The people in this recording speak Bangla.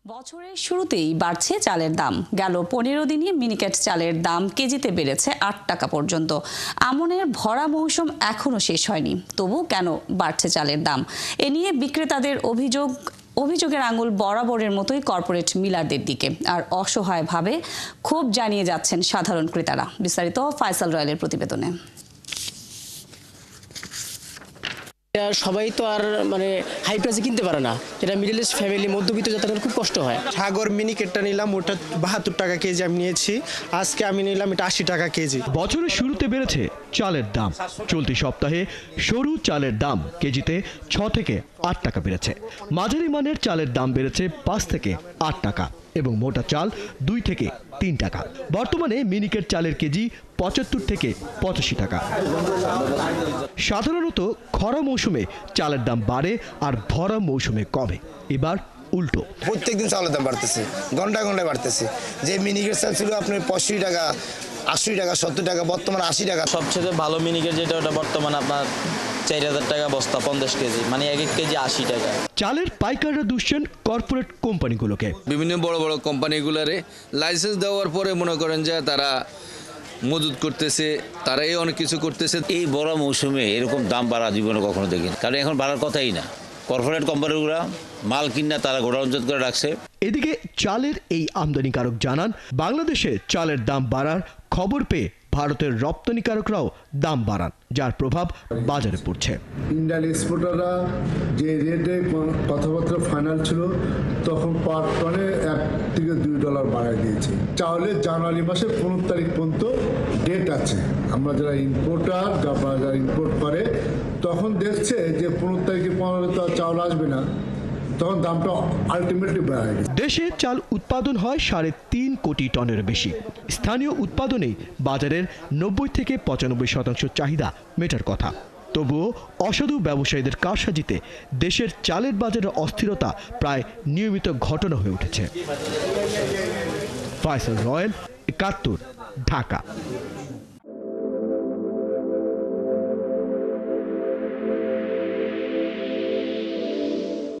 বছরের শুরুতেই বাড়ছে চালের দাম। গেল 15 দিনে মিনিকেট চালের দাম কেজিতে বেড়েছে 8 টাকা পর্যন্ত। আমনের ভরা মৌসুম এখনো শেষ হয়নি, তবু কেন বাড়ছে চালের দাম? এ নিয়ে বিক্রেতাদের অভিযোগের আঙুল বরাবরের মতোই কর্পোরেট মিলারদের দিকে, আর অসহায়ভাবে ক্ষোভ জানিয়ে যাচ্ছেন সাধারণ ক্রেতারা। বিস্তারিত ফয়সাল রয়েলের প্রতিবেদনে। সবাই তো আর হাই প্রাইসে কিনতে পারে না, এটা মিডল ইস্ট ফ্যামিলি মধ্যবিত্ত যাদের খুব কষ্ট হয়। সাগর মিনিকেটটা নিলাম, ওটা 72 টাকা কেজি আমি নিয়েছি। আজকে আমি নিলাম এটা 80 টাকা কেজি। বছরের শুরুতে বেড়েছে চালের দাম। চলতি সপ্তাহে সরু চালের দাম কেজিতে 6 থেকে 8 টাকা বেড়েছে। মাঝারি মানের চালের দাম বেড়েছে 5 থেকে 8 টাকা এবং মোটা চাল 2 থেকে 3 টাকা। বর্তমানে মিনিকেট চালের কেজি 75 থেকে 85 টাকা। সাধারণত খরা মৌসুমে চালের দাম বাড়ে আর ভরা মৌসুমে কমে। এবার উল্টো। প্রত্যেকদিন চালের দাম বাড়তেছে, ঘন্টায় ঘন্টায় বাড়তেছে। যে মিনিকেট চাল ছিল আপনার 85 টাকা, 80 টাকা, 70 টাকা, বর্তমানে 80 টাকা। সবচেয়ে ভালো মিনিকেট যেটা, ওটা বর্তমানে আপনার 4000 টাকা বস্তা, 50 কেজি, মানে এক কেজি 80 টাকা। চালের পাইকাররা দুষছেন কর্পোরেট কোম্পানিগুলোকে। বিভিন্ন বড় বড় কোম্পানিগুলোরে লাইসেন্স দেওয়ার পরে মনে করেন যে তারা মজুত করতেছে, তারাই অনেক কিছু করতেছে। এই বড় মৌসুমে এরকম দাম বাড়া জীবনে কখনো দেখিনি, কারণ এখন বাড়ার কথাই না। কর্পোরেট কোম্পানিগুলো মাল কিনা তারা গোডাউন করে রাখছে। এদিকে চালের এই আমদানিকারক জানান, বাংলাদেশে চালের দাম বাড়ার খবর পেয়ে ভারতের রপ্তানিকারকরাও দাম বাড়ান, যার প্রভাব বাজারে পড়ছে। ইন্ডিয়ান এক্সপোর্টাররা যে রেটে কথাবার্তা ফাইনাল ছিল, তখন পার টনে $1 থেকে $2 বাড়ায় দিয়েছে। চাউলের জানুয়ারি মাসের 15 তারিখ পর্যন্ত ডেট আছে। আমরা যারা ইম্পোর্টার, যারা ইম্পোর্ট করে, তখন দেখছে যে 15 তারিখে 15 তো চাউল আসবে না, তখন দামটা আলটিমেটলি বেড়ে গেছে। দেশে চাল উৎপাদন হয় 3.5 কোটি টনের বেশি। স্থানীয় উৎপাদনেই বাজারের 90 থেকে 95% চাহিদা মেটার কথা। তবুও অসাধু ব্যবসায়ীদের কারসাজিতে দেশের চালের বাজারের অস্থিরতা প্রায় নিয়মিত ঘটনা হয়ে উঠেছে। ফয়সাল রয়েল, 71, ঢাকা।